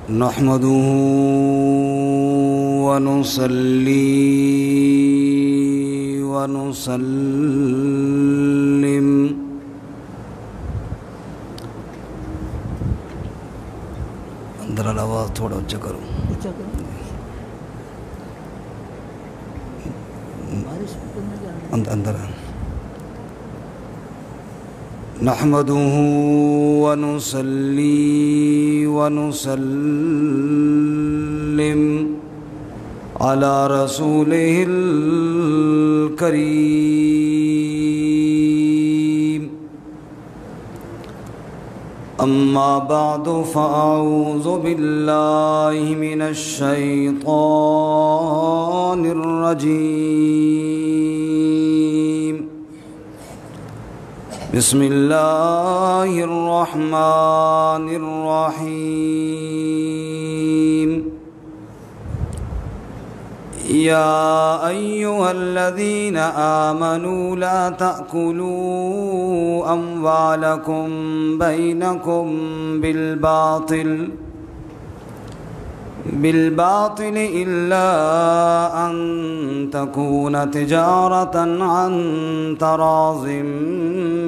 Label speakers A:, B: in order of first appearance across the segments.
A: نحمده ونصلي ونسلم اندر آواز تھوڑا اونچا کرو. اندر نحمده ونصلي ونسلم على رسوله الكريم. أما بعد فأعوذ بالله من الشيطان الرجيم. بسم الله الرحمن الرحيم. يا أيها الذين آمنوا لا تأكلوا أموالكم بينكم بالباطل إلا أن تكون تجارة عن تراض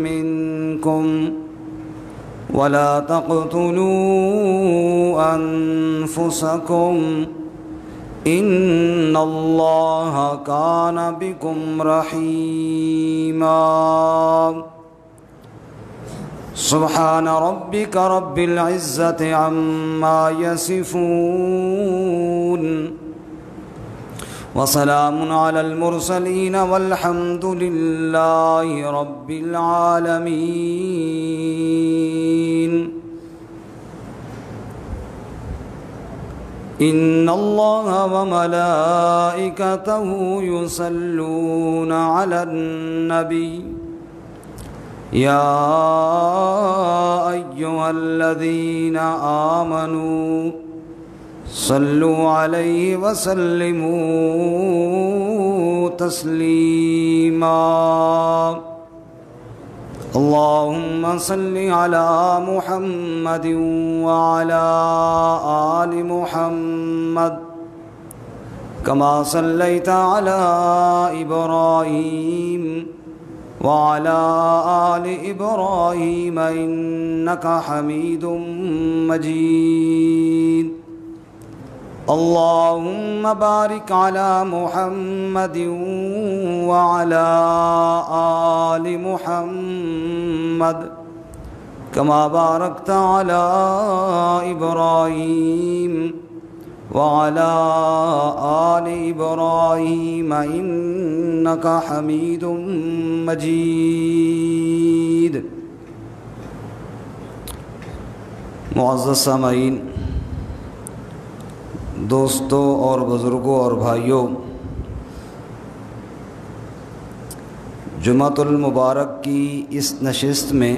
A: منكم ولا تقتلوا أنفسكم إن الله كان بكم رحيما. سبحان ربك رب العزة عما يصفون وسلام على المرسلين والحمد لله رب العالمين. إن الله وملائكته يصلون على النبي يا أيها الذين آمنوا صلوا عليه وسلموا تسليما. اللهم صل على محمد وعلى آل محمد كما صليت على إبراهيم وعلى آل إبراهيم إنك حميد مجيد. اللهم بارك على محمد وعلى آل محمد كما باركت على إبراهيم وعلى آل إبراهيم إنك حميد مجيد. معزز سامعین، دوستوں اور بزرگوں اور بھائیوں، جمعۃ المبارک کی اس نشست میں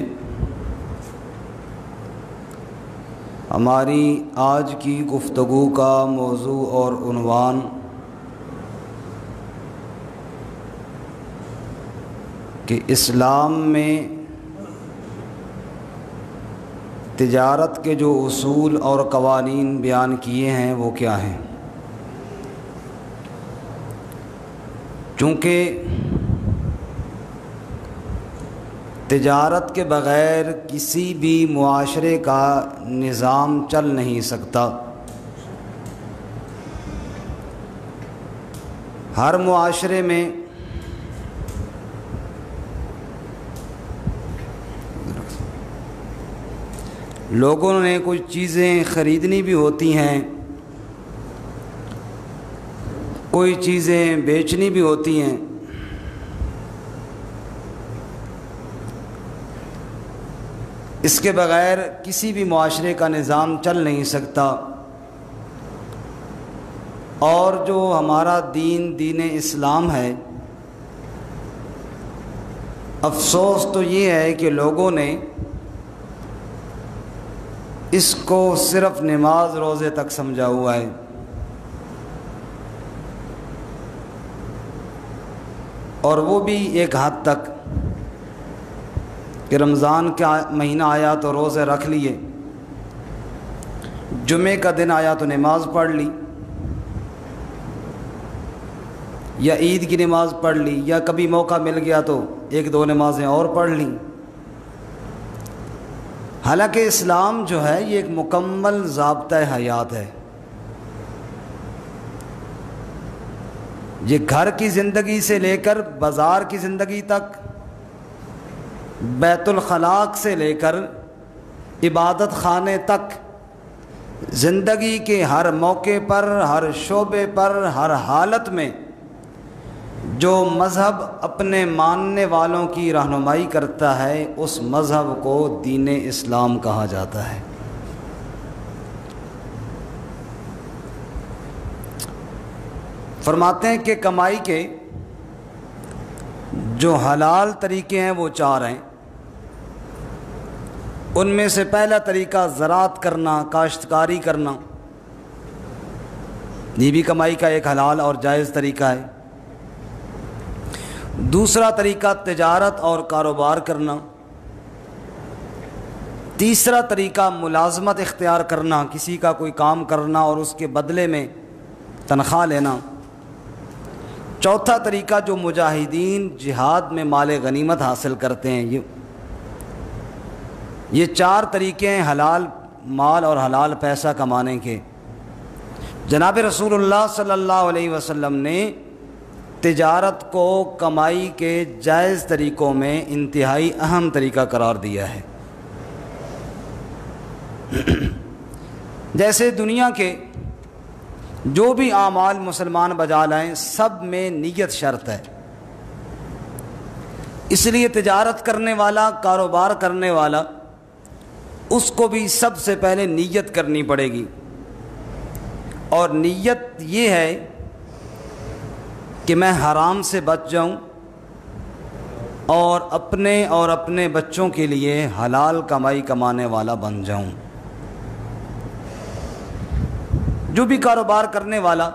A: ہماری آج کی گفتگو کا موضوع اور عنوان کہ اسلام میں تجارت کے جو اصول اور قوانین بیان کیے ہیں وہ کیا ہیں. چونکہ تجارت کے بغیر کسی بھی معاشرے کا نظام چل نہیں سکتا. ہر معاشرے میں لوگوں نے کچھ چیزیں خریدنی بھی ہوتی ہیں، کوئی چیزیں بیچنی بھی ہوتی ہیں. اس کے بغیر کسی بھی معاشرے کا نظام چل نہیں سکتا. اور جو ہمارا دین اسلام ہے، افسوس تو یہ ہے کہ لوگوں نے اس کو صرف نماز روزے تک سمجھا ہوا ہے. اور وہ بھی ایک حد تک کہ رمضان کا مہینہ آیا تو روزے رکھ لیے. جمعے کا دن آیا تو نماز پڑھ لی، یا عید کی نماز پڑھ لی، یا کبھی موقع مل گیا تو ایک دو نمازیں اور پڑھ لیں۔ حالانکہ اسلام جو ہے یہ ایک مکمل ضابطۂ حیات ہے۔ یہ گھر کی زندگی سے لے کر بازار کی زندگی تک، بیت الخلاق سے لے کر عبادت خانے تک، زندگی کے ہر موقع پر، ہر شعبے پر، ہر حالت میں جو مذہب اپنے ماننے والوں کی رہنمائی کرتا ہے اس مذہب کو دین اسلام کہا جاتا ہے۔ فرماتے ہیں کہ کمائی کے جو حلال طریقے ہیں وہ 4 ہیں۔ ان میں سے پہلا طریقہ زراعت کرنا، کاشتکاری کرنا، یہ بھی کمائی کا ایک حلال اور جائز طریقہ ہے۔ دوسرا طریقہ تجارت اور کاروبار کرنا۔ تیسرا طریقہ ملازمت اختیار کرنا، کسی کا کوئی کام کرنا اور اس کے بدلے میں تنخواہ لینا۔ چوتھا طریقہ جو مجاہدین جہاد میں مال غنیمت حاصل کرتے ہیں، یہ 4 طریقے ہیں حلال مال اور حلال پیسہ کمانے کے۔ جناب رسول اللہ صلی اللہ علیہ وسلم نے تجارت کو کمائی کے جائز طریقوں میں انتہائی اہم طریقہ قرار دیا ہے۔ جیسے دنیا کے جو بھی اعمال مسلمان بجا لائیں سب میں نیت شرط ہے، اس لیے تجارت کرنے والا، کاروبار کرنے والا، اس کو بھی سب سے پہلے نیت کرنی پڑے گی، اور نیت یہ ہے کہ میں حرام سے بچ جاؤں اور اپنے بچوں کے لیے حلال کمائی کمانے والا بن جاؤں۔ جو بھی کاروبار کرنے والا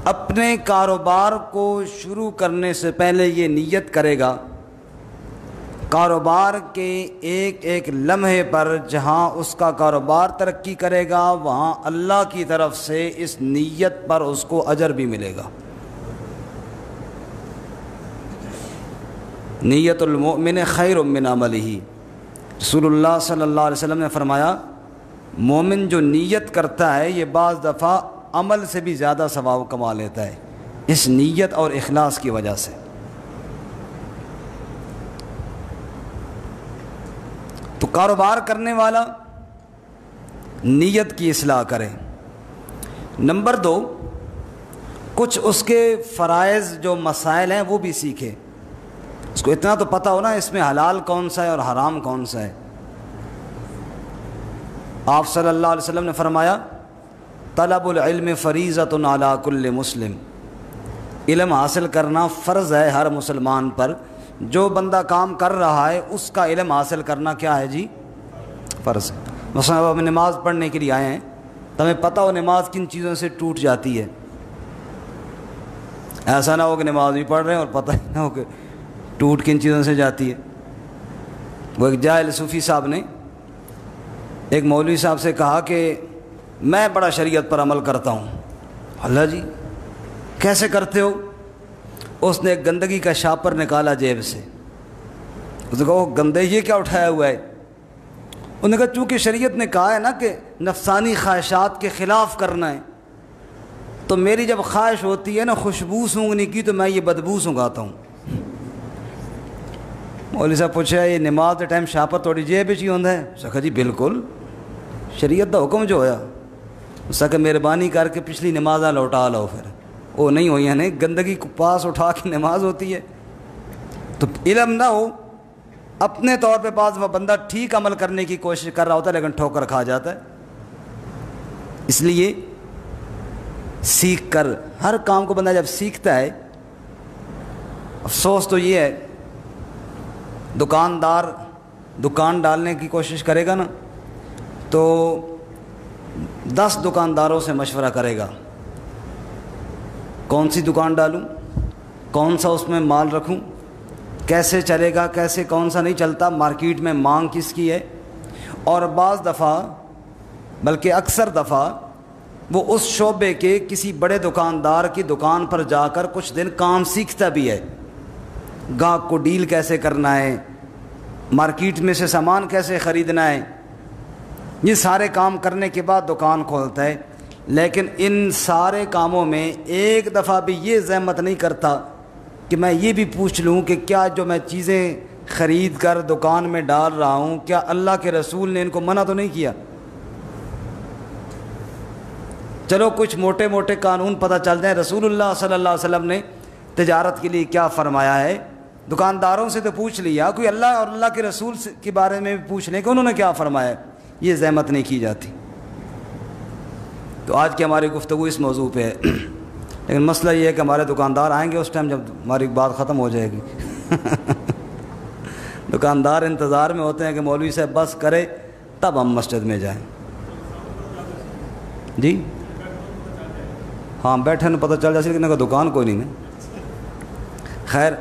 A: اپنے کاروبار کو شروع کرنے سے پہلے یہ نیت کرے گا، کاروبار کے ایک ایک لمحے پر جہاں اس کا کاروبار ترقی کرے گا وہاں اللہ کی طرف سے اس نیت پر اس کو اجر بھی ملے گا۔ نیت المؤمن خیر من عملہ، رسول اللہ صلی اللہ علیہ وسلم نے فرمایا مومن جو نیت کرتا ہے یہ بعض دفعہ عمل سے بھی زیادہ ثواب کما لیتا ہے، اس نیت اور اخلاص کی وجہ سے۔ تو کاروبار کرنے والا نیت کی اصلاح کرے۔ نمبر 2، کچھ اس کے فرائض جو مسائل ہیں وہ بھی سیکھے، اس کو اتنا تو پتہ ہو نا اس میں حلال کون سا ہے اور حرام کون سا ہے۔ آپ صلی اللہ علیہ وسلم نے فرمایا طلب العلم فریضۃ علی کل مسلم، علم حاصل کرنا فرض ہے ہر مسلمان پر۔ جو بندہ کام کر رہا ہے اس کا علم حاصل کرنا کیا ہے جی؟ فرض ہے۔ مثلا اب ہم نماز پڑھنے کے لیے آئے ہیں تو ہمیں پتہ ہو نماز کن چیزوں سے ٹوٹ جاتی ہے، ایسا نہ ہو کہ نماز بھی پڑھ رہے ہیں اور پتہ ہی نہ ہو کہ ٹوٹ کن چیزوں سے جاتی ہے۔ وہ ایک جاہل صوفی صاحب نے ایک مولوی صاحب سے کہا کہ میں بڑا شریعت پر عمل کرتا ہوں۔ اللہ جی کیسے کرتے ہو؟ اس نے ایک گندگی کا شاپر نکالا جیب سے، اس نے کہا وہ گندے یہ کیا اٹھایا ہوا ہے؟ انہوں نے کہا چونکہ شریعت نے کہا ہے نا کہ نفسانی خواہشات کے خلاف کرنا ہے، تو میری جب خواہش ہوتی ہے نا خوشبو سونگھنے کی تو میں یہ بدبو سونگھاتا ہوں۔ مولوی صاحب پوچھا یہ نماز کے ٹائم شاپر تھوڑی جیب ہی ہوتا ہے؟ اس نے کہا جی بالکل، شریعت دا حکم جو ہویا اس نے کہا مہربانی کر کے پچھلی نمازاں لوٹا لو، پھر وہ نہیں ہوئی ہیں، گندگی کو پاس اٹھا کے نماز ہوتی ہے۔ تو علم نہ ہو اپنے طور پہ بعض وہ بندہ ٹھیک عمل کرنے کی کوشش کر رہا ہوتا ہے لیکن ٹھوکر کھا جاتا ہے۔ اس لیے سیکھ کر ہر کام کو بندہ جب سیکھتا ہے، افسوس تو یہ ہے دکاندار دکان ڈالنے کی کوشش کرے گا نا تو 10 دکانداروں سے مشورہ کرے گا کون سی دکان ڈالوں، کون سا اس میں مال رکھوں، کیسے چلے گا، کیسے کون سا نہیں چلتا، مارکیٹ میں مانگ کس کی ہے۔ اور بعض دفعہ بلکہ اکثر دفعہ وہ اس شعبے کے کسی بڑے دکاندار کی دکان پر جا کر کچھ دن کام سیکھتا بھی ہے، گاہک کو ڈیل کیسے کرنا ہے، مارکیٹ میں سے سامان کیسے خریدنا ہے، یہ سارے کام کرنے کے بعد دکان کھولتا ہے۔ لیکن ان سارے کاموں میں ایک دفعہ بھی یہ زحمت نہیں کرتا کہ میں یہ بھی پوچھ لوں کہ کیا جو میں چیزیں خرید کر دکان میں ڈال رہا ہوں کیا اللہ کے رسول نے ان کو منع تو نہیں کیا۔ چلو کچھ موٹے موٹے قانون پتہ چل جائیں، رسول اللہ صلی اللہ علیہ وسلم نے تجارت کے لیے کیا فرمایا ہے، دکانداروں سے تو پوچھ لیا، کوئی اللہ اور اللہ کے رسول کے بارے میں بھی پوچھ لیں کہ انہوں نے کیا فرمایا ہے، یہ زحمت نہیں کی جاتی۔ تو آج کی ہماری گفتگو اس موضوع پہ ہے، لیکن مسئلہ یہ ہے کہ ہمارے دکاندار آئیں گے اس ٹائم جب ہماری بات ختم ہو جائے گی۔ دکاندار انتظار میں ہوتے ہیں کہ مولوی صاحب بس کرے تب ہم مسجد میں جائیں۔ جی ہاں بیٹھے نا پتہ چل جائے، لیکن کا دکان کوئی نہیں نا۔ خیر،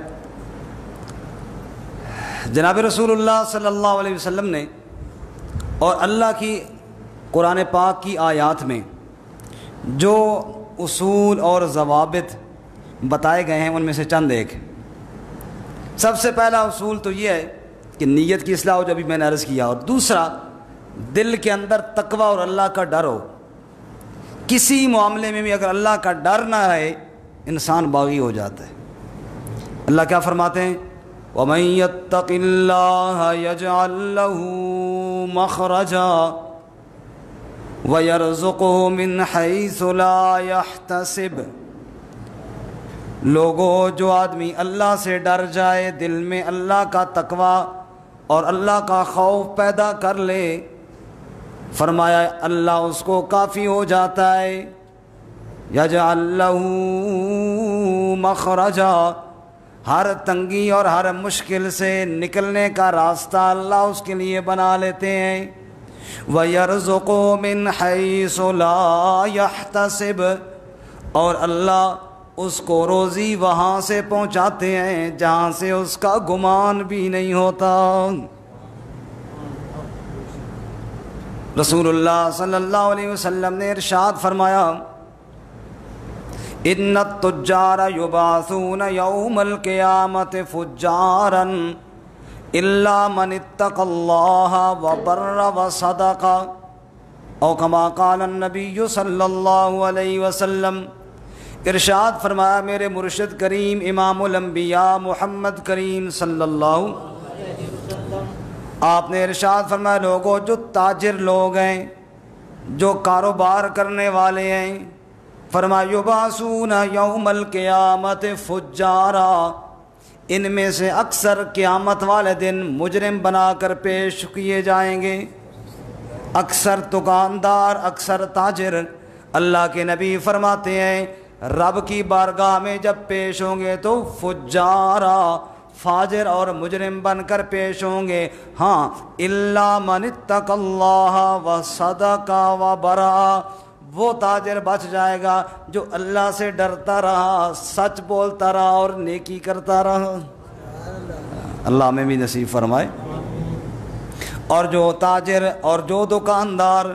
A: جناب رسول اللہ صلی اللہ علیہ وسلم نے اور اللہ کی قرآن پاک کی آیات میں جو اصول اور ضوابط بتائے گئے ہیں ان میں سے چند ایک۔ سب سے پہلا اصول تو یہ ہے کہ نیت کی اصلاح ہو، جو ابھی میں نے عرض کیا، اور دوسرا دل کے اندر تقوی اور اللہ کا ڈر ہو۔ کسی معاملے میں بھی اگر اللہ کا ڈر نہ رہے انسان باغی ہو جاتا ہے۔ اللہ کیا فرماتے ہیں؟ وَمَن يَتَّقِ اللَّهَ يَجْعَل لَّهُ مَخْرَجًا وَيَرْزُقْهُ مِنْ حَيْثُ لَا يَحْتَسِبُ۔ لوگوں، جو آدمی اللہ سے ڈر جائے، دل میں اللہ کا تقوی اور اللہ کا خوف پیدا کر لے، فرمایا اللہ اس کو کافی ہو جاتا ہے۔ یجعل لہ مخرجا، ہر تنگی اور ہر مشکل سے نکلنے کا راستہ اللہ اس کے لیے بنا لیتے ہیں۔ وَيَرْزُقُهُ مِنْ حَيْثُ لَا يَحْتَسِبُ، اور اللہ اس کو روزی وہاں سے پہنچاتے ہیں جہاں سے اس کا گمان بھی نہیں ہوتا۔ رسول اللہ صلی اللہ علیہ وسلم نے ارشاد فرمایا، ان التجار یبعثون یوم القیامت فجارا الا من اتقى اللہ وبر وصدق، او کما قال النبی صلی اللہ علیہ وسلم۔ ارشاد فرمایا میرے مرشد کریم امام الانبیاء محمد کریم صلی اللہ علیہ وسلم، آپ نے ارشاد فرمایا لوگوں، جو تاجر لوگ ہیں، جو کاروبار کرنے والے ہیں، فرمایا یبعثون یوم القیامت فجارا، ان میں سے اکثر قیامت والے دن مجرم بنا کر پیش کیے جائیں گے۔ اکثر دکاندار، اکثر تاجر، اللہ کے نبی فرماتے ہیں رب کی بارگاہ میں جب پیش ہوں گے تو فجارا، فاجر اور مجرم بن کر پیش ہوں گے۔ ہاں، الا من اتقى اللہ وصدق وبرأ، وہ تاجر بچ جائے گا جو اللہ سے ڈرتا رہا، سچ بولتا رہا اور نیکی کرتا رہا۔ اللہ ہمیں بھی نصیب فرمائے۔ اور جو تاجر اور جو دکاندار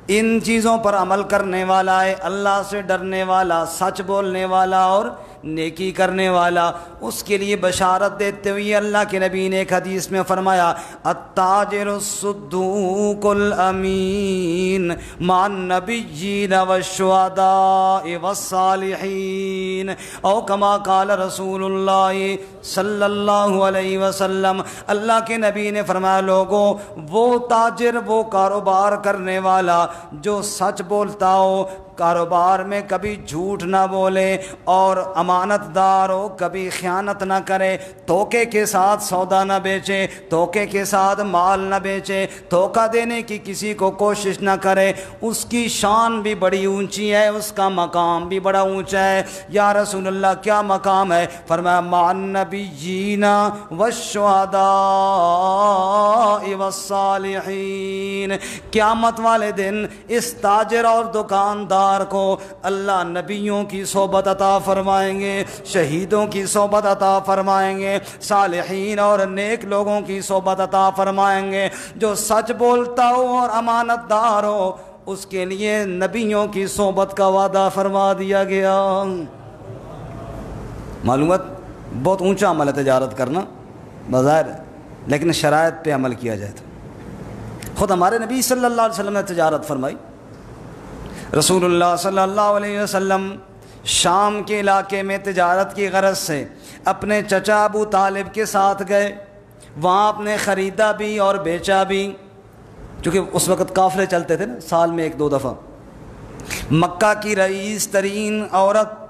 A: ان چیزوں پر عمل کرنے والا ہے، اللہ سے ڈرنے والا، سچ بولنے والا اور نیکی کرنے والا، اس کے لیے بشارت دیتے ہوئے اللہ کے نبی نے ایک حدیث میں فرمایا التاجر الصدوق الامین مع النبیین والشہداء والصالحین، او کما قال رسول اللہ صلی اللہ علیہ وسلم۔ اللہ کے نبی نے فرمایا لوگوں، وہ تاجر، وہ کاروبار کرنے والا جو سچ بولتا ہو، کاروبار میں کبھی جھوٹ نہ بولے اور امانت دار ہو، کبھی خیانت نہ کرے، دھوکے کے ساتھ سودا نہ بیچے، دھوکے کے ساتھ مال نہ بیچے، دھوکہ دینے کی کسی کو کوشش نہ کرے، اس کی شان بھی بڑی اونچی ہے، اس کا مقام بھی بڑا اونچا ہے۔ یا رسول اللہ کیا مقام ہے؟ فرمایا مع النبیین والشہداء والصالحین، قیامت والے دن اس تاجر اور دکاندار دار کو اللہ نبیوں کی صحبت عطا فرمائیں گے، شہیدوں کی صحبت عطا فرمائیں گے، صالحین اور نیک لوگوں کی صحبت عطا فرمائیں گے۔ جو سچ بولتا ہو اور امانت دار ہو اس کے لیے نبیوں کی صحبت کا وعدہ فرما دیا گیا۔ معلومات بہت اونچا عمل ہے تجارت کرنا بظاہر، لیکن شرائط پہ عمل کیا جائے تو۔ خود ہمارے نبی صلی اللہ علیہ وسلم نے تجارت فرمائی۔ رسول اللہ صلی اللہ علیہ وسلم شام کے علاقے میں تجارت کی غرض سے اپنے چچا ابو طالب کے ساتھ گئے، وہاں آپ نے خریدا بھی اور بیچا بھی، چونکہ اس وقت قافلے چلتے تھے نا سال میں 1-2 دفعہ۔ مکہ کی رئیس ترین عورت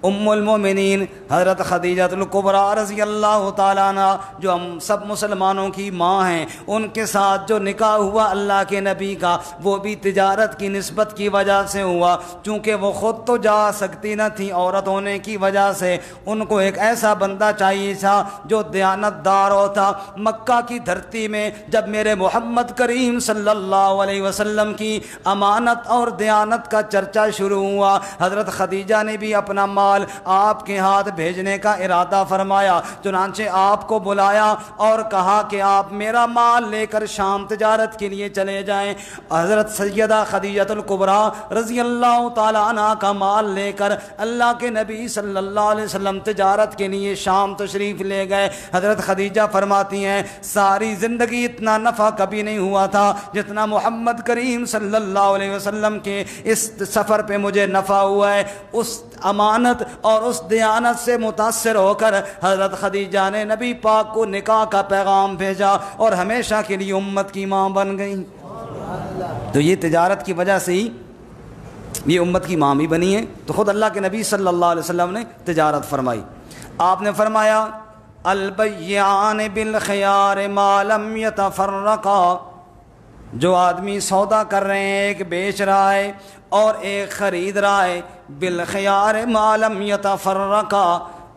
A: ام المومنین حضرت خدیجہ الکبریٰ رضی اللہ تعالیٰ عنہ، جو ہم سب مسلمانوں کی ماں ہیں، ان کے ساتھ جو نکاح ہوا اللہ کے نبی کا وہ بھی تجارت کی نسبت کی وجہ سے ہوا، چونکہ وہ خود تو جا سکتی نہ تھی عورت ہونے کی وجہ سے، ان کو ایک ایسا بندہ چاہیے تھا جو دیانت دار ہوتا۔ مکہ کی دھرتی میں جب میرے محمد کریم صلی اللہ علیہ وسلم کی امانت اور دیانت کا چرچا شروع ہوا، حضرت خدیجہ نے بھی اپنا مال آپ کے ہاتھ بھیجنے کا ارادہ فرمایا، چنانچہ آپ کو بلایا اور کہا کہ آپ میرا مال لے کر شام تجارت کے لیے چلے جائیں۔ حضرت سیدہ خدیجہ الکبریٰ رضی اللہ تعالیٰ عنہ کا مال لے کر اللہ کے نبی صلی اللہ علیہ وسلم تجارت کے لیے شام تشریف لے گئے۔ حضرت خدیجہ فرماتی ہیں ساری زندگی اتنا نفع کبھی نہیں ہوا تھا جتنا محمد کریم صلی اللہ علیہ وسلم کے اس سفر پہ مجھے نفع ہوا ہے۔ اس امانت اور اس دیانت سے متاثر ہو کر حضرت خدیجہ نے نبی پاک کو نکاح کا پیغام بھیجا اور ہمیشہ کے لیے امت کی ماں بن گئی۔ تو یہ تجارت کی وجہ سے ہی یہ امت کی ماں بھی بنی ہے۔ تو خود اللہ کے نبی صلی اللہ علیہ وسلم نے تجارت فرمائی۔ آپ نے فرمایا البیعان بالخیار ما لم یتفرقا، جو آدمی سودا کر رہے ہیں، ایک بیچ رہا ہے اور ایک خرید رہا ہے، بالخیار ما لم یتفرقا،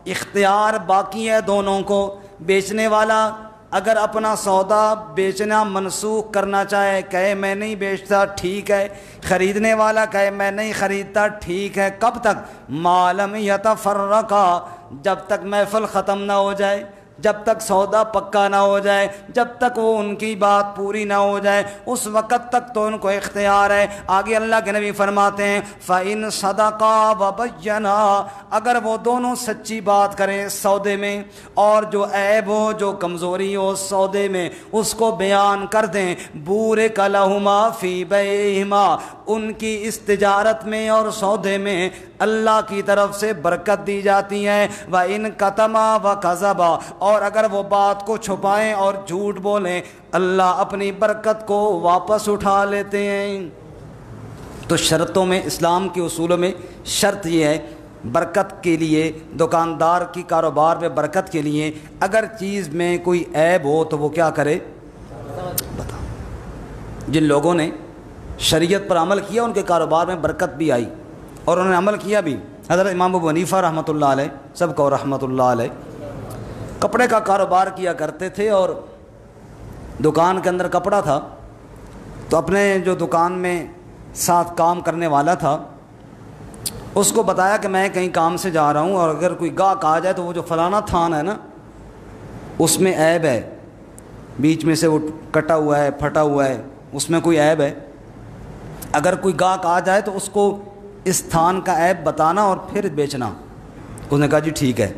A: اختیار باقی ہے دونوں کو۔ بیچنے والا اگر اپنا سودا بیچنا منسوخ کرنا چاہے، کہے میں نہیں بیچتا، ٹھیک ہے۔ خریدنے والا کہے میں نہیں خریدتا، ٹھیک ہے۔ کب تک؟ ما لم یتفرقا، جب تک محفل ختم نہ ہو جائے، جب تک سودا پکا نہ ہو جائے، جب تک وہ ان کی بات پوری نہ ہو جائے، اس وقت تک تو ان کو اختیار ہے۔ آگے اللہ کے نبی فرماتے ہیں فَإِن صَدَقَا وَبَيَّنَا، اگر وہ دونوں سچی بات کریں سودے میں اور جو عیب ہو، جو کمزوری ہو سودے میں اس کو بیان کر دیں، بُورِكَ لَهُمَا فِي بَيْعِهِمَا، ان کی اس تجارت میں اور سودے میں اللہ کی طرف سے برکت دی جاتی ہے۔ وَإِن كَتَمَا وَكَذَبَا، اور اگر وہ بات کو چھپائیں اور جھوٹ بولیں اللہ اپنی برکت کو واپس اٹھا لیتے ہیں۔ تو شرطوں میں، اسلام کے اصولوں میں شرط یہ ہے برکت کے لیے، دکاندار کی کاروبار میں برکت کے لیے اگر چیز میں کوئی عیب ہو تو وہ کیا کرے؟ بتا۔ جن لوگوں نے شریعت پر عمل کیا ان کے کاروبار میں برکت بھی آئی اور انہوں نے عمل کیا بھی۔ حضرت امام ابو حنیفہ رحمۃ اللہ علیہ، سب کو رحمۃ اللہ علیہ، کپڑے کا کاروبار کیا کرتے تھے اور دکان کے اندر کپڑا تھا، تو اپنے جو دکان میں ساتھ کام کرنے والا تھا اس کو بتایا کہ میں کہیں کام سے جا رہا ہوں اور اگر کوئی گاہک آ جائے تو وہ جو فلانا تھان ہے نا اس میں عیب ہے، بیچ میں سے وہ کٹا ہوا ہے، پھٹا ہوا ہے، اس میں کوئی عیب ہے، اگر کوئی گاہک آ جائے تو اس کو اس تھان کا عیب بتانا اور پھر بیچنا۔ اس نے کہا جی ٹھیک ہے۔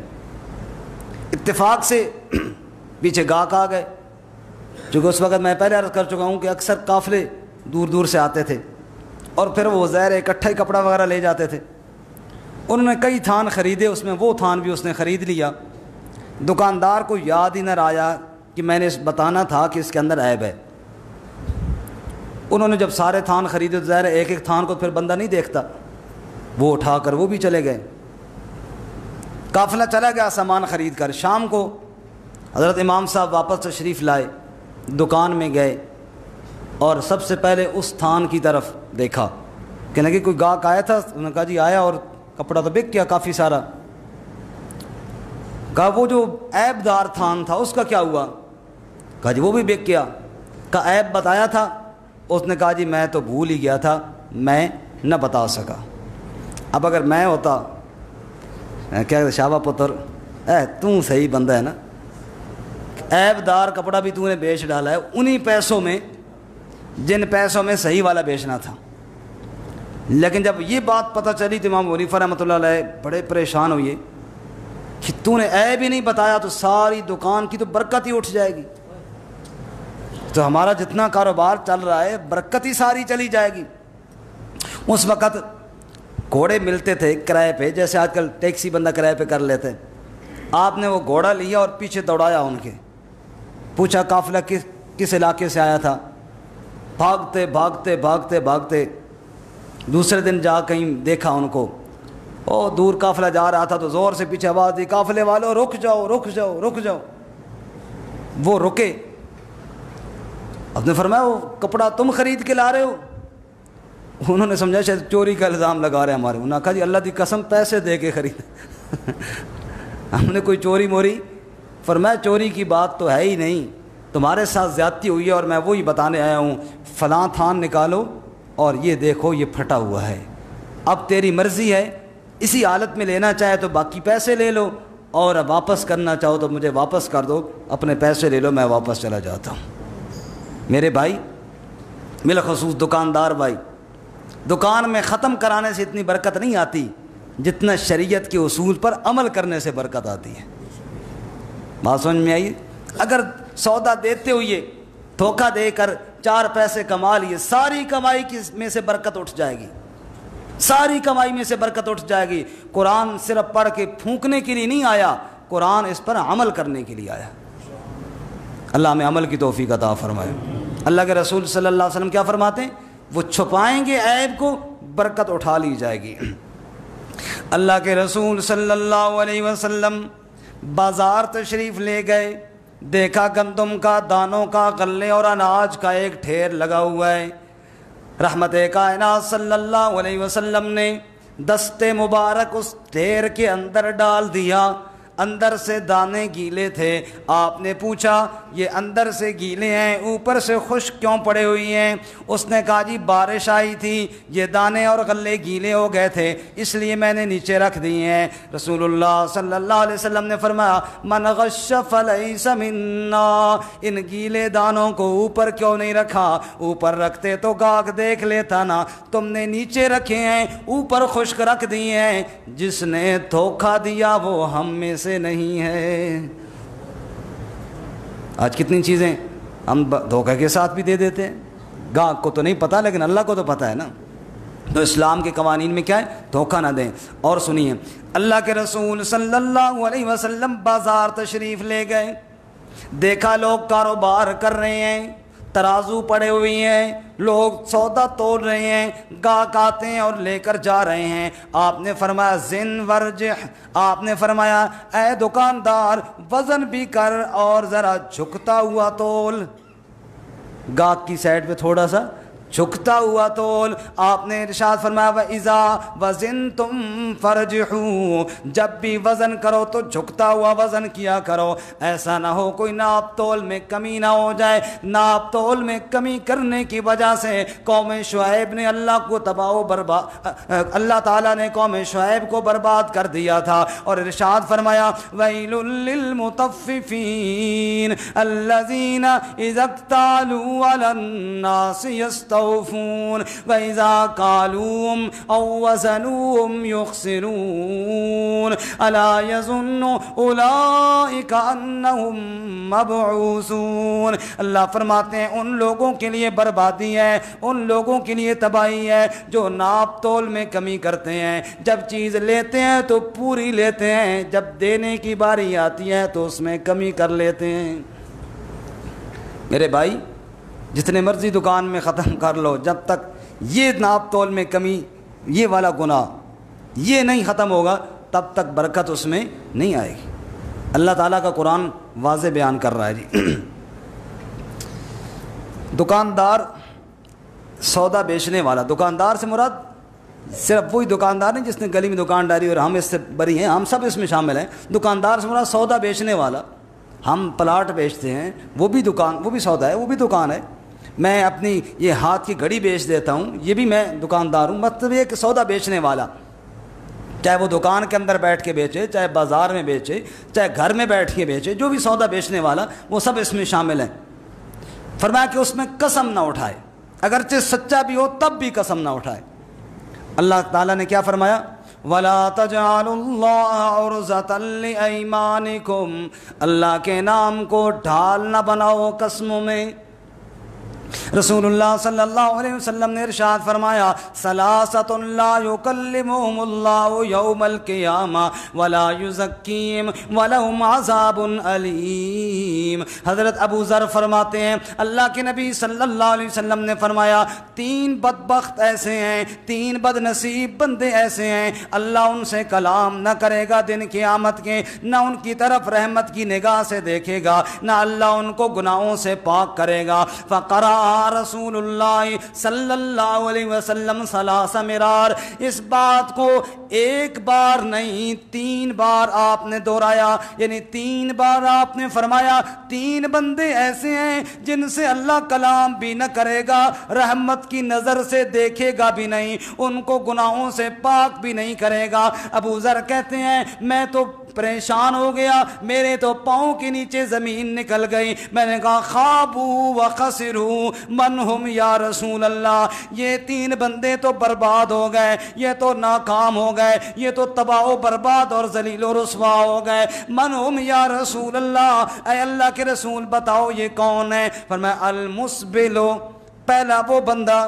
A: اتفاق سے پیچھے گاہک آ گئے، چونکہ اس وقت میں پہلے عرض کر چکا ہوں کہ اکثر قافلے دور دور سے آتے تھے اور پھر وہ ظاہر اکٹھا ہی کپڑا وغیرہ لے جاتے تھے۔ انہوں نے کئی تھان خریدے، اس میں وہ تھان بھی اس نے خرید لیا۔ دکاندار کو یاد ہی نہ آیا کہ میں نے بتانا تھا کہ اس کے اندر عیب ہے۔ انہوں نے جب سارے تھان خریدے تو ظاہر ایک ایک تھان کو پھر بندہ نہیں دیکھتا، وہ اٹھا کر وہ بھی چلے گئے۔ قافلہ چلا گیا سامان خرید کر۔ شام کو حضرت امام صاحب واپس تشریف لائے، دکان میں گئے اور سب سے پہلے اس تھان کی طرف دیکھا، کہنے لگے کوئی گاہک آیا تھا؟ انہوں نے کہا جی آیا اور کپڑا تو بک گیا کافی سارا۔ کہا وہ جو عیب دار تھان تھا اس کا کیا ہوا؟ کہا جی وہ بھی بک گیا۔ کہا عیب بتایا تھا؟ اس نے کہا جی میں تو بھول ہی گیا تھا، میں نہ بتا سکا۔ اب اگر میں ہوتا کیا شابہ پتر تو صحیح بندہ ہے نا، عیب دار کپڑا بھی تو نے بیچ ڈالا ہے انہی پیسوں میں جن پیسوں میں صحیح والا بیچنا تھا۔ لیکن جب یہ بات پتہ چلی تو امام ابو حنیفہ رحمۃ اللہ علیہ بڑے پریشان ہوئے کہ تو نے عیب ہی نہیں بتایا تو ساری دکان کی تو برکت ہی اٹھ جائے گی، تو ہمارا جتنا کاروبار چل رہا ہے برکت ہی ساری چلی جائے گی۔ اس وقت گھوڑے ملتے تھے کرائے پہ، جیسے آج کل ٹیکسی بندہ کرائے پہ کر لیتے۔ آپ نے وہ گھوڑا لیا اور پیچھے دوڑایا ان کے، پوچھا قافلہ کس علاقے سے آیا تھا، بھاگتے بھاگتے بھاگتے بھاگتے دوسرے دن جا کہیں دیکھا ان کو، او دور قافلہ جا رہا تھا تو زور سے پیچھے آواز دی، قافلے والوں رک جاؤ رک جاؤ رک جاؤ۔ وہ رکے، آپ نے فرمایا وہ کپڑا تم خرید کے لا رہے ہو؟ انہوں نے سمجھا شاید چوری کا الزام لگا رہے ہیں ہمارے۔ انہوں نے کہا جی اللہ دی قسم پیسے دے کے خرید ہم نے کوئی چوری موری؟ فرمایا چوری کی بات تو ہے ہی نہیں، تمہارے ساتھ زیادتی ہوئی ہے اور میں وہی بتانے آیا ہوں، فلاں تھان نکالو اور یہ دیکھو یہ پھٹا ہوا ہے، اب تیری مرضی ہے، اسی حالت میں لینا چاہے تو باقی پیسے لے لو اور اب واپس کرنا چاہو تو مجھے واپس کر دو، اپنے پیسے لے لو میں واپس چلا جاتا ہوں۔ میرے بھائی، بالخصوص دکاندار بھائی، دکان میں ختم کرانے سے اتنی برکت نہیں آتی جتنا شریعت کے اصول پر عمل کرنے سے برکت آتی ہے۔ بات سمجھ میں آئی؟ اگر سودا دیتے ہوئے دھوکہ دے کر 4 پیسے کما لیے، ساری کمائی میں سے برکت اٹھ جائے گی، ساری کمائی میں سے برکت اٹھ جائے گی۔ قرآن صرف پڑھ کے پھونکنے کے لیے نہیں آیا، قرآن اس پر عمل کرنے کے لیے آیا۔ اللہ ہمیں عمل کی توفیق عطا فرمائے۔ اللہ کے رسول صلی اللہ علیہ وسلم کیا فرماتے ہیں؟ وہ چھپائیں گے عیب کو، برکت اٹھا لی جائے گی۔ اللہ کے رسول صلی اللہ علیہ وسلم بازار تشریف لے گئے، دیکھا گندم کا، دانوں کا، غلے اور اناج کا ایک ڈھیر لگا ہوا ہے۔ رحمت کائنات صلی اللہ علیہ وسلم نے دست مبارک اس ڈھیر کے اندر ڈال دیا، اندر سے دانے گیلے تھے۔ آپ نے پوچھا یہ اندر سے گیلے ہیں اوپر سے خشک کیوں پڑے ہوئی ہیں؟ اس نے کہا جی بارش آئی تھی، یہ دانے اور غلے گیلے ہو گئے تھے اس لیے میں نے نیچے رکھ دیے ہیں۔ رسول اللہ صلی اللہ علیہ وسلم نے فرمایا من غش فلیس منا، ان گیلے دانوں کو اوپر کیوں نہیں رکھا؟ اوپر رکھتے تو گاہک دیکھ لیتا نا، تم نے نیچے رکھے ہیں، اوپر خشک رکھ دیے ہیں۔ جس نے دھوکہ دیا وہ ہم میں سے نہیں ہے۔ آج کتنی چیزیں ہم دھوکے کے ساتھ بھی دے دیتے ہیں، گاہک کو تو نہیں پتا لیکن اللہ کو تو پتا ہے نا۔ تو اسلام کے قوانین میں کیا ہے؟ دھوکہ نہ دیں۔ اور سنیے، اللہ کے رسول صلی اللہ علیہ وسلم بازار تشریف لے گئے، دیکھا لوگ کاروبار کر رہے ہیں، ترازو پڑے ہوئے ہیں، لوگ سودا تول رہے ہیں، گاہک آتے ہیں اور لے کر جا رہے ہیں۔ آپ نے فرمایا زن ورجح، آپ نے فرمایا اے دکاندار وزن بھی کر اور ذرا جھکتا ہوا تول، گاہک کی سائڈ پہ تھوڑا سا جھکتا ہوا تول۔ آپ نے ارشاد فرمایا وَإِذَا وَزِنْتُمْ فَارْجِحُوا، جب بھی وزن کرو تو جھکتا ہوا وزن کیا کرو، ایسا نہ ہو کوئی ناپ تول میں کمی نہ ہو جائے۔ ناپ تول میں کمی کرنے کی وجہ سے قوم شعیب نے اللہ کو تباہ و برباد، اللہ تعالیٰ نے قوم شعیب کو برباد کر دیا تھا۔ اور ارشاد فرمایا وَيْلٌ لِّلْمُطَفِّفِينَ الَّذِينَ إِذَا اكْتَالُوا عَلَى النَّاسِ يَسْتَوْفُونَ وَإِذَا كَالُوهُمْ أَوْ وَزَنُوهُمْ يُخْسِرُونَ أَلَا يَظُنُّ أُولَئِكَ أَنَّهُمْ مَبْعُوثُونَ۔ اللہ فرماتے ہیں ان لوگوں کے لیے بربادی ہے، ان لوگوں کے لیے تباہی ہے جو ناپ تول میں کمی کرتے ہیں۔ جب چیز لیتے ہیں تو پوری لیتے ہیں، جب دینے کی باری آتی ہے تو اس میں کمی کر لیتے ہیں۔ میرے بھائی، جتنے مرضی دکان میں ختم کر لو، جب تک یہ ناپ تول میں کمی، یہ والا گناہ یہ نہیں ختم ہوگا تب تک برکت اس میں نہیں آئے گی۔ اللہ تعالیٰ کا قرآن واضح بیان کر رہا ہے جی۔ دکاندار، سودا بیچنے والا، دکاندار سے مراد صرف وہی دکاندار نہیں جس نے گلی میں دکان ڈالی اور ہم اس سے بری ہیں، ہم سب اس میں شامل ہیں۔ دکاندار سے مراد سودا بیچنے والا، ہم پلاٹ بیچتے ہیں، وہ بھی دکان، وہ بھی سودا ہے، وہ بھی دکان ہے۔ میں اپنی یہ ہاتھ کی گھڑی بیچ دیتا ہوں، یہ بھی میں دکاندار ہوں، مطلب یہ کہ سودا بیچنے والا، چاہے وہ دکان کے اندر بیٹھ کے بیچے، چاہے بازار میں بیچے، چاہے گھر میں بیٹھ کے بیچے، جو بھی سودا بیچنے والا وہ سب اس میں شامل ہیں۔ فرمایا کہ اس میں قسم نہ اٹھائے، اگرچہ سچا بھی ہو تب بھی قسم نہ اٹھائے۔ اللہ تعالیٰ نے کیا فرمایا؟ وَلَا تَجْعَلُوا اللَّهَ عُرْضَةً لِأَيْمَانِكُمْ، اللہ کے نام کو ڈھال نہ بناؤ قسموں میں۔ رسول اللہ صلی اللہ علیہ وسلم نے ارشاد فرمایا ثلاثۃ لا یکلمہم اللہ یوم القیامہ ولا یزکیہم ولہم عذاب علیم۔ حضرت ابو ذر فرماتے ہیں اللہ کے نبی صلی اللہ علیہ وسلم نے فرمایا تین بدبخت ایسے ہیں، تین بد نصیب بندے ایسے ہیں، اللہ ان سے کلام نہ کرے گا دن قیامت کے، نہ ان کی طرف رحمت کی نگاہ سے دیکھے گا، نہ اللہ ان کو گناہوں سے پاک کرے گا۔ فقرأ رسول اللہ صلی اللہ علیہ وسلم ثلاث مرار، اس بات کو ایک بار نہیں 3 بار آپ نے دہرایا، یعنی 3 بار آپ نے فرمایا تین بندے ایسے ہیں جن سے اللہ کلام بھی نہ کرے گا، رحمت کی نظر سے دیکھے گا بھی نہیں، ان کو گناہوں سے پاک بھی نہیں کرے گا۔ ابو ذر کہتے ہیں میں تو پریشان ہو گیا، میرے تو پاؤں کے نیچے زمین نکل گئی، میں نے کہا خابوا وخسروا من ہم یا رسول اللہ، یہ 3 بندے تو برباد ہو گئے، یہ تو ناکام ہو گئے، یہ تو تباہ و برباد اور ذلیل و رسوا ہو گئے۔ من ہم یا رسول اللہ، اے اللہ کے رسول بتاؤ یہ کون ہے؟ فرمایا المسبل، پہلا وہ بندہ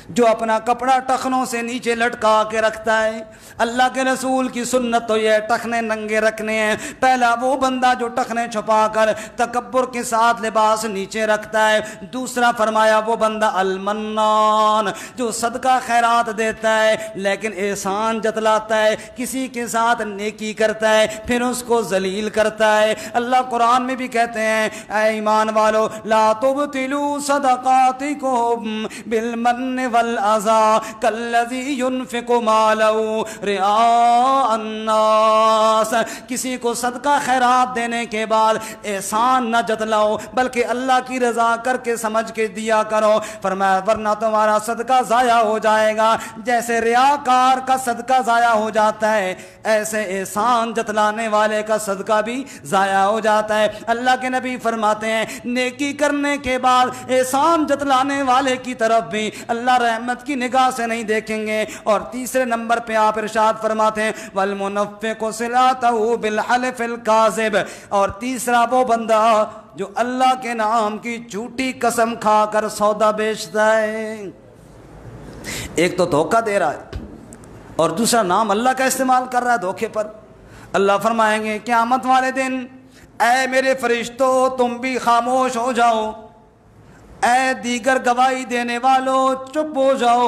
A: جو اپنا کپڑا ٹخنوں سے نیچے لٹکا کے رکھتا ہے۔ اللہ کے رسول کی سنت تو یہ ٹخنے ننگے رکھنے ہیں۔ پہلا وہ بندہ جو ٹخنے چھپا کر تکبر کے ساتھ لباس نیچے رکھتا ہے۔ دوسرا فرمایا وہ بندہ المنان، جو صدقہ خیرات دیتا ہے لیکن احسان جتلاتا ہے، کسی کے ساتھ نیکی کرتا ہے پھر اس کو ذلیل کرتا ہے۔ اللہ قرآن میں بھی کہتے ہیں اے ایمان والو لا تبطلوا صدقاتکم بالمن والعذى كالذي ينفق ماله رئاء الناس، کسی کو صدقہ خیرات دینے کے بعد احسان نہ جتلاؤ بلکہ اللہ کی رضا کر کے سمجھ کے دیا کرو۔ فرمایا ورنہ تمہارا صدقہ ضائع ہو جائے گا، جیسے ریاکار کا صدقہ ضائع ہو جاتا ہے ایسے احسان جتلانے والے کا صدقہ بھی ضائع ہو جاتا ہے۔ اللہ کے نبی فرماتے ہیں نیکی کرنے کے بعد احسان جتلانے والے کی طرف بھی اللہ رحمت کی نگاہ سے نہیں دیکھیں گے۔ اور تیسرے نمبر پہ آپ ارشاد فرماتے ہیں والمنفق صلاته بالحلف الكاذب، اور تیسرا وہ بندہ جو اللہ کے نام کی جھوٹی قسم کھا کر سودا بیچتا ہے۔ ایک تو دھوکہ دے رہا ہے اور دوسرا نام اللہ کا استعمال کر رہا ہے دھوکے پر۔ اللہ فرمائیں گے قیامت والے دن اے میرے فرشتوں تم بھی خاموش ہو جاؤ، اے دیگر گواہی دینے والوں چپ ہو جاؤ۔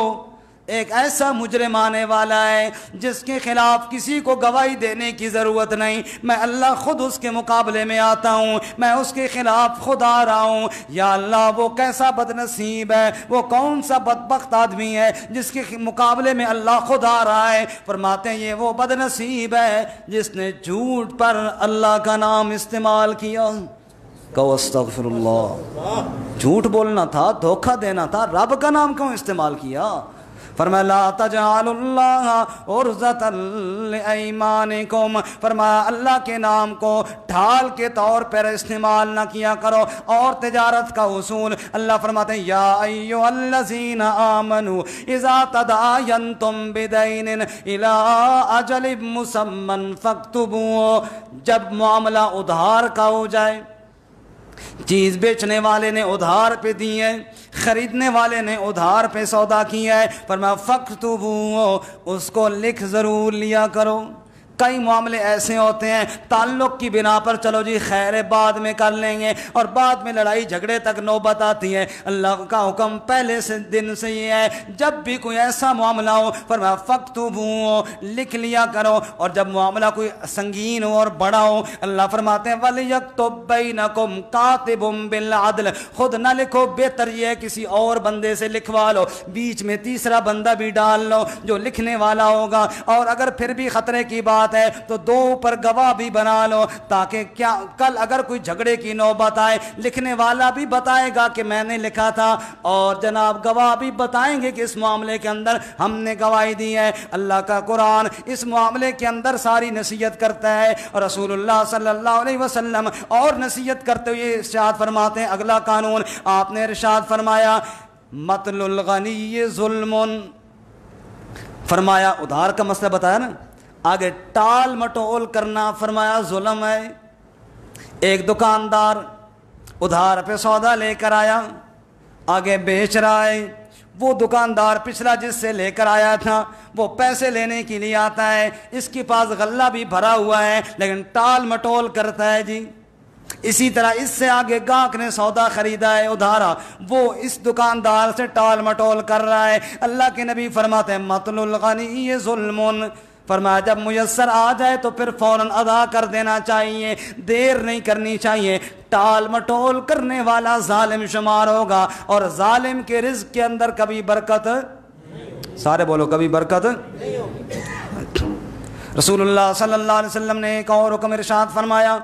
A: ایک ایسا مجرم آنے والا ہے جس کے خلاف کسی کو گواہی دینے کی ضرورت نہیں، میں اللہ خود اس کے مقابلے میں آتا ہوں، میں اس کے خلاف خود آ رہا ہوں۔ یا اللہ وہ کیسا بد نصیب ہے، وہ کون سا بدبخت آدمی ہے جس کے مقابلے میں اللہ خود آ رہا ہے۔ فرماتے ہیں یہ وہ بد نصیب ہے جس نے جھوٹ پر اللہ کا نام استعمال کیا۔ کہو استغفر اللہ، جھوٹ بولنا تھا، دھوکہ دینا تھا، رب کا نام کیوں استعمال کیا؟ فرمایا لا تجعلوا اللہ عرضۃ لایمانکم، فرمایا اللہ کے نام کو ڈھال کے طور پر استعمال نہ کیا کرو۔ اور تجارت کا اصول اللہ فرماتے ہیں یا ایھا الذین آمنوا اذا تداینتم بدین الی اجل مسمى فاکتبوہ، جب معاملہ ادھار کا ہو جائے، چیز بیچنے والے نے ادھار پہ دی ہے، خریدنے والے نے ادھار پہ سودا کیا ہے، فرمایا فاکتبوہ، اس کو لکھ ضرور لیا کرو۔ کئی معاملے ایسے ہوتے ہیں تعلق کی بنا پر چلو جی خیر بعد میں کر لیں گے، اور بعد میں لڑائی جھگڑے تک نوبت آتی ہے۔ اللہ کا حکم پہلے سے دن سے یہ ہے جب بھی کوئی ایسا معاملہ ہو فرمایا فاکتبوہ، لکھ لیا کرو۔ اور جب معاملہ کوئی سنگین ہو اور بڑا ہو اللہ فرماتے ہیں وَلْيَكْتُبْ بَيْنَكُمْ كَاتِبٌ بِالْعَدْلِ، خود نہ لکھو، بہتر یہ ہے کسی اور بندے سے لکھوا لو، بیچ میں تیسرا بندہ بھی ڈال لو جو لکھنے والا ہوگا۔ اور اگر پھر بھی خطرے کی بات بات ہے تو دو پر گواہ بھی بنا لو، تاکہ کیا کل اگر کوئی جھگڑے کی نوبت آئے لکھنے والا بھی بتائے گا کہ میں نے لکھا تھا، اور جناب گواہ بھی بتائیں گے کہ اس معاملے کے اندر ہم نے گواہی دی ہے۔ اللہ کا قرآن اس معاملے کے اندر ساری نصیحت کرتا ہے، اور رسول اللہ صلی اللہ علیہ وسلم اور نصیحت کرتے ہوئے ارشاد فرماتے ہیں اگلا قانون آپ نے ارشاد فرمایا مطل الغنی ظلم، فرمایا ادھار کا مسئلہ بتایا نا، آگے ٹال مٹول کرنا فرمایا ظلم ہے۔ ایک دکاندار ادھار پہ سودا لے کر آیا، آگے بیچ رہا ہے، وہ دکاندار پچھلا جس سے لے کر آیا تھا وہ پیسے لینے کے لیے آتا ہے، اس کے پاس غلہ بھی بھرا ہوا ہے لیکن ٹال مٹول کرتا ہے جی۔ اسی طرح اس سے آگے گاہک نے سودا خریدا ہے ادھارا، وہ اس دکاندار سے ٹال مٹول کر رہا ہے۔ اللہ کے نبی فرماتے ہیں مطل الغنی ظلم، فرمایا جب میسر آ جائے تو پھر فوراً ادا کر دینا چاہیے، دیر نہیں کرنی چاہیے۔ ٹال مٹول کرنے والا ظالم شمار ہوگا، اور ظالم کے رزق کے اندر کبھی برکت، سارے بولو کبھی برکت نہیں ہوگی۔ رسول اللہ صلی اللہ علیہ وسلم نے ایک اور حکم ارشاد فرمایا،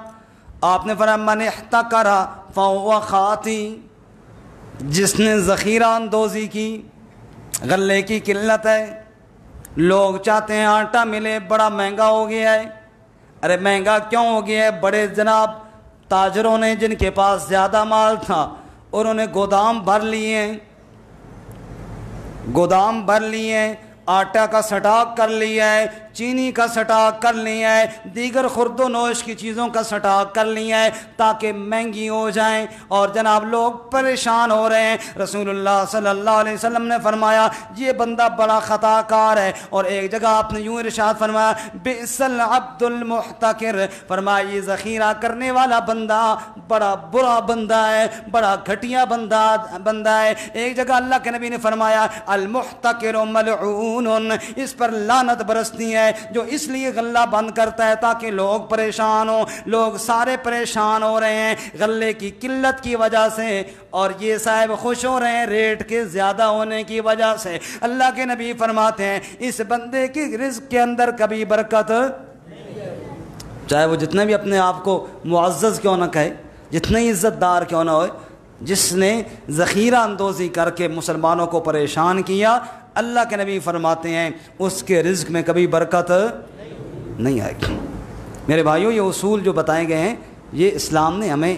A: آپ نے فرمایا من احتکر فہو خاطی، جس نے ذخیرہ اندوزی کی، غلے کی قلت ہے، لوگ چاہتے ہیں آٹا ملے، بڑا مہنگا ہو گیا ہے۔ ارے مہنگا کیوں ہو گیا ہے؟ بڑے جناب تاجروں نے جن کے پاس زیادہ مال تھا انہوں نے گودام بھر لیے، گودام بھر لیے، آٹا کا سٹاک کر لیا ہے، چینی کا سٹاک کر لیا ہے، دیگر خورد و نوش کی چیزوں کا سٹاک کر لیا ہے تاکہ مہنگی ہو جائیں، اور جناب لوگ پریشان ہو رہے ہیں۔ رسول اللہ صلی اللہ علیہ وسلم نے فرمایا یہ بندہ بڑا خطا کار ہے، اور ایک جگہ آپ نے یوں ارشاد فرمایا بئس العبد المحتکر، فرمایا یہ ذخیرہ کرنے والا بندہ بڑا برا بندہ ہے، بڑا گھٹیا بندہ ہے۔ ایک جگہ اللہ کے نبی نے فرمایا المحتکر ملعون، اس پر لعنت برستی ہے جو اس لیے غلہ بند کرتا ہے تاکہ لوگ پریشان ہوں۔ لوگ سارے پریشان ہو رہے ہیں غلے کی قلت کی وجہ سے، اور یہ صاحب خوش ہو رہے ہیں ریٹ کے زیادہ ہونے کی وجہ سے۔ اللہ کے نبی فرماتے ہیں اس بندے کی رزق کے اندر کبھی برکت، چاہے وہ جتنے بھی اپنے آپ کو معزز کیوں نہ کہے، جتنے عزت دار کیوں نہ ہوئے، جس نے ذخیرہ اندوزی کر کے مسلمانوں کو پریشان کیا، اللہ کے نبی فرماتے ہیں اس کے رزق میں کبھی برکت نہیں آئے گی۔ میرے بھائیوں یہ اصول جو بتائے گئے ہیں یہ اسلام نے ہمیں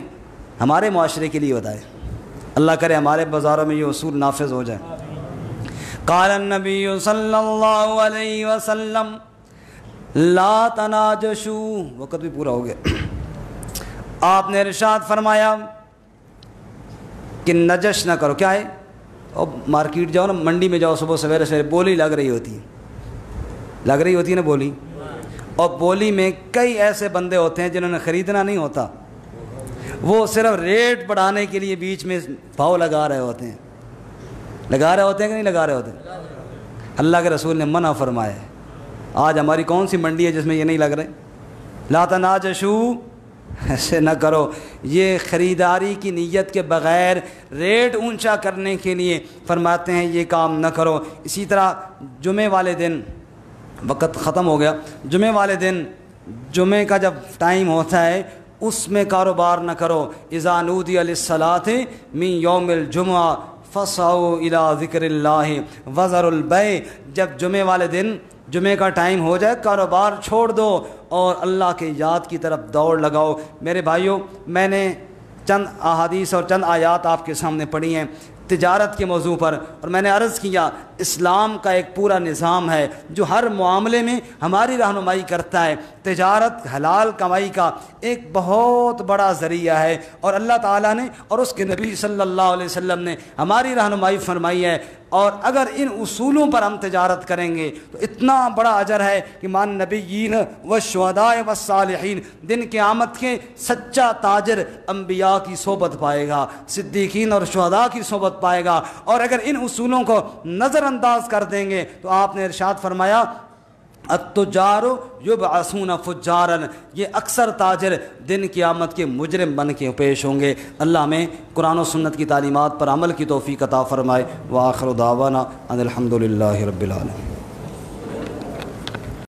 A: ہمارے معاشرے کے لیے بتائے، اللہ کرے ہمارے بازاروں میں یہ اصول نافذ ہو جائے۔ قال النبی صلی اللہ علیہ وسلم لا تناجشوا، وقت بھی پورا ہو گیا۔ آپ نے ارشاد فرمایا کہ نجش نہ کرو، کیا ہے؟ اور مارکیٹ جاؤ نا، منڈی میں جاؤ، صبح سویرے سویرے بولی لگ رہی ہوتی ہے نا بولی، اور بولی میں کئی ایسے بندے ہوتے ہیں جنہوں نے خریدنا نہیں ہوتا، وہ صرف ریٹ بڑھانے کے لیے بیچ میں بھاؤ لگا رہے ہوتے ہیں کہ نہیں لگا رہے ہوتے؟ اللہ کے رسول نے منع فرمایا ہے۔ آج ہماری کون سی منڈی ہے جس میں یہ نہیں لگ رہے؟ لا تناجشوا، ایسے نہ کرو، یہ خریداری کی نیت کے بغیر ریٹ اونچا کرنے کے لیے فرماتے ہیں یہ کام نہ کرو۔ اسی طرح جمعے والے دن، وقت ختم ہو گیا، جمعے والے دن، جمعے کا جب ٹائم ہوتا ہے اس میں کاروبار نہ کرو۔ اذا نودی للصلاۃ من یوم الجمعہ فاسعوا الی ذکر اللہ وذروا البیع، جب جمعے والے دن جمعے کا ٹائم ہو جائے کاروبار چھوڑ دو اور اللہ کے یاد کی طرف دوڑ لگاؤ۔ میرے بھائیوں، میں نے چند احادیث اور چند آیات آپ کے سامنے پڑھی ہیں تجارت کے موضوع پر، اور میں نے عرض کیا اسلام کا ایک پورا نظام ہے جو ہر معاملے میں ہماری رہنمائی کرتا ہے۔ تجارت حلال کمائی کا ایک بہت بڑا ذریعہ ہے، اور اللہ تعالیٰ نے اور اس کے نبی صلی اللہ علیہ وسلم نے ہماری رہنمائی فرمائی ہے، اور اگر ان اصولوں پر ہم تجارت کریں گے تو اتنا بڑا اجر ہے کہ مان نبیین والشہداء والصالحین، دن قیامت کے سچا تاجر انبیاء کی صحبت پائے گا، صدیقین اور شہداء کی صحبت پائے گا۔ اور اگر ان اصولوں کو نظر انداز کر دیں گے تو آپ نے ارشاد فرمایا التجار یبعثون فجارا، یہ اکثر تاجر دن قیامت کے مجرم بن کے پیش ہوں گے۔ اللہ ہمیں قرآن و سنت کی تعلیمات پر عمل کی توفیق عطا فرمائے۔ وآخر دعوانا ان الحمد للہ رب العالمین۔